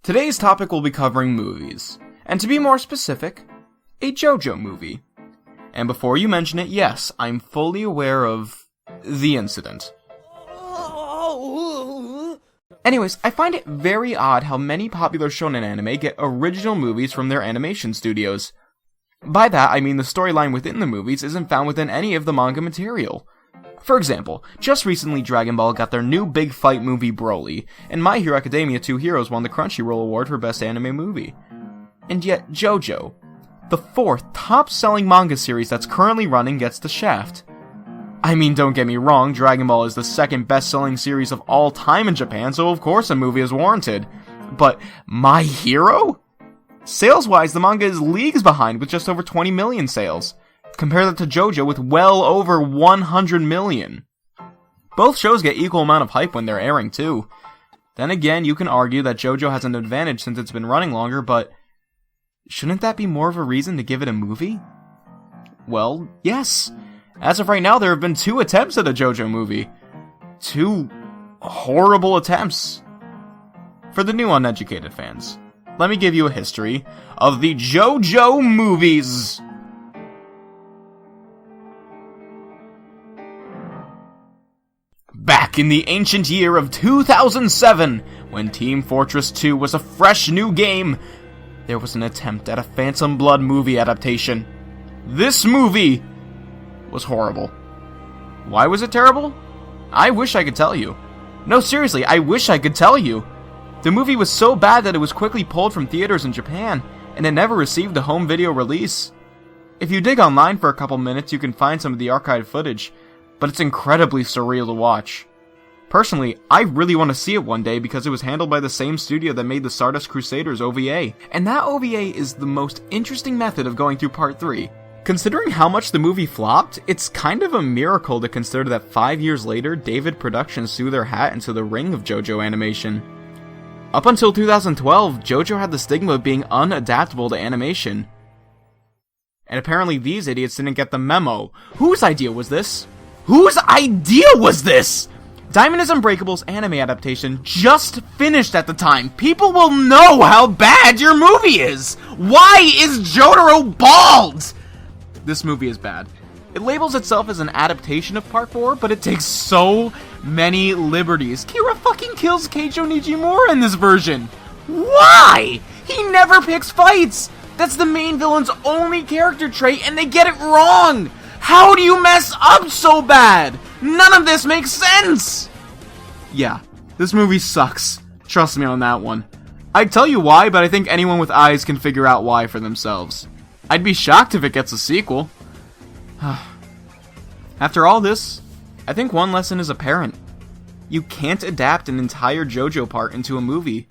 Today's topic will be covering movies, and to be more specific, a JoJo movie. And before you mention it, yes, I'm fully aware of the incident. Anyways, I find it very odd how many popular shonen anime get original movies from their animation studios. By that, I mean the storyline within the movies isn't found within any of the manga material. For example, just recently Dragon Ball got their new big fight movie Broly, and My Hero Academia 2 Heroes won the Crunchyroll Award for Best Anime Movie. And yet, JoJo, the fourth top-selling manga series that's currently running, gets the shaft. I mean, don't get me wrong, Dragon Ball is the second best-selling series of all time in Japan, so of course a movie is warranted. But My Hero? Sales-wise, the manga is leagues behind with just over 20 million sales. Compare that to JoJo with well over 100 million. Both shows get equal amount of hype when they're airing too. Then again, you can argue that JoJo has an advantage since it's been running longer, but shouldn't that be more of a reason to give it a movie? Well, yes. As of right now, there have been 2 attempts at a JoJo movie. 2 horrible attempts. For the new uneducated fans, let me give you a history of the JoJo movies. Back in the ancient year of 2007, when Team Fortress 2 was a fresh new game, there was an attempt at a Phantom Blood movie adaptation. This movie was horrible. Why was it terrible? I wish I could tell you. No, seriously, I wish I could tell you. The movie was so bad that it was quickly pulled from theaters in Japan, and it never received a home video release. If you dig online for a couple minutes, you can find some of the archived footage, but it's incredibly surreal to watch. Personally, I really want to see it one day because it was handled by the same studio that made the Stardust Crusaders OVA, and that OVA is the most interesting method of going through Part 3. Considering how much the movie flopped, it's kind of a miracle to consider that 5 years later, David Productions threw their hat into the ring of JoJo animation. Up until 2012, JoJo had the stigma of being unadaptable to animation. And apparently these idiots didn't get the memo. Whose idea was this? Whose idea was this? Diamond is Unbreakable's anime adaptation just finished at the time. People will know how bad your movie is! Why is Jotaro bald? This movie is bad. It labels itself as an adaptation of Part 4, but it takes so many liberties. Kira fucking kills Keijo Nijimura in this version. Why? He never picks fights! That's the main villain's only character trait, and they get it wrong! How do you mess up so bad? None of this makes sense! Yeah, this movie sucks. Trust me on that one. I'd tell you why, but I think anyone with eyes can figure out why for themselves. I'd be shocked if it gets a sequel. After all this, I think one lesson is apparent. You can't adapt an entire JoJo part into a movie.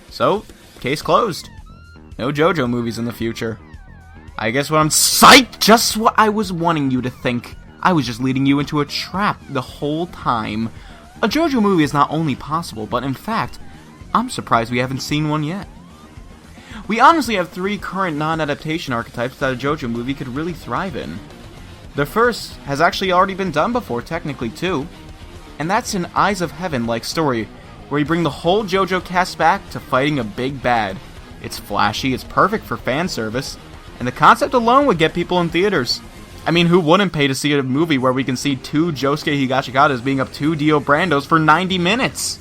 So, case closed. No JoJo movies in the future. I guess what I'm psyched! Just what I was wanting you to think. I was just leading you into a trap the whole time. A JoJo movie is not only possible, but in fact, I'm surprised we haven't seen one yet. We honestly have 3 current non-adaptation archetypes that a JoJo movie could really thrive in. The first has actually already been done before, technically too, and that's an Eyes of Heaven-like story, where you bring the whole JoJo cast back to fighting a big bad. It's flashy, it's perfect for fan service, and the concept alone would get people in theaters. I mean, who wouldn't pay to see a movie where we can see 2 Josuke Higashikatas being up 2 Dio Brandos for 90 minutes?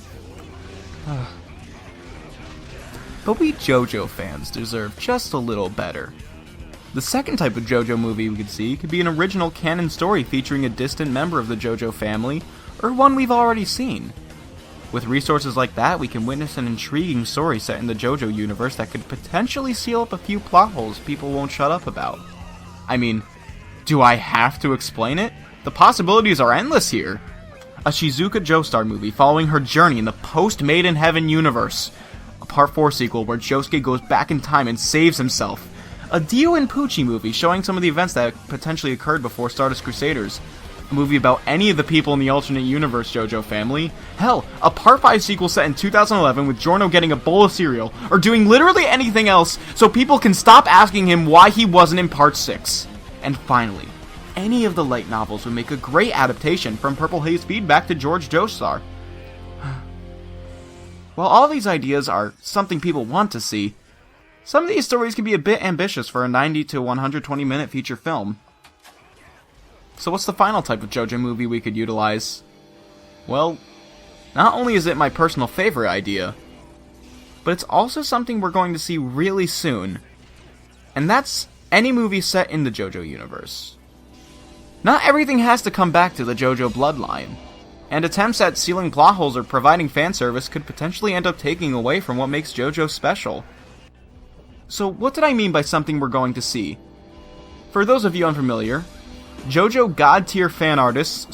But we JoJo fans deserve just a little better. The second type of JoJo movie we could see could be an original canon story featuring a distant member of the JoJo family, or one we've already seen. With resources like that, we can witness an intriguing story set in the JoJo universe that could potentially seal up a few plot holes people won't shut up about. I mean, do I have to explain it? The possibilities are endless here. A Shizuka Joestar movie following her journey in the post-Made in Heaven universe. A Part 4 sequel where Josuke goes back in time and saves himself. A Dio and Pucci movie showing some of the events that potentially occurred before Stardust Crusaders. A movie about any of the people in the alternate universe JoJo family. Hell, a Part 5 sequel set in 2011 with Giorno getting a bowl of cereal, or doing literally anything else so people can stop asking him why he wasn't in Part 6. And finally, any of the light novels would make a great adaptation from Purple Haze feedback to George Joestar. While all these ideas are something people want to see, some of these stories can be a bit ambitious for a 90 to 120 minute feature film. So what's the final type of JoJo movie we could utilize? Well, not only is it my personal favorite idea, but it's also something we're going to see really soon, and that's any movie set in the JoJo universe. Not everything has to come back to the JoJo bloodline, and attempts at sealing plot holes or providing fan service could potentially end up taking away from what makes JoJo special. So what did I mean by something we're going to see? For those of you unfamiliar, JoJo God-tier fan artist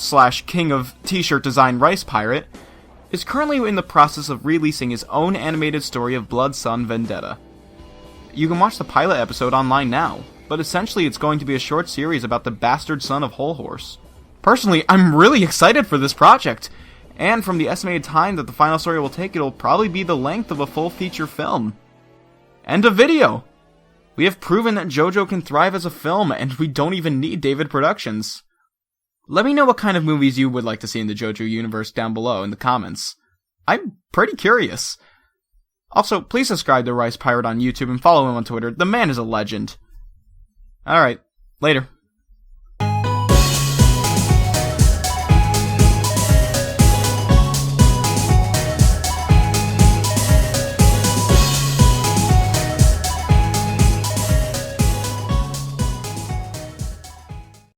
/ king of t-shirt design Rice Pirate is currently in the process of releasing his own animated story of Blood Sun Vendetta. You can watch the pilot episode online now, but essentially it's going to be a short series about the bastard son of Whole Horse. Personally, I'm really excited for this project, and from the estimated time that the final story will take, it'll probably be the length of a full feature film. End of video! We have proven that JoJo can thrive as a film, and we don't even need David Productions. Let me know what kind of movies you would like to see in the JoJo universe down below in the comments. I'm pretty curious. Also, please subscribe to Rice Pirate on YouTube and follow him on Twitter. The man is a legend. Alright, later.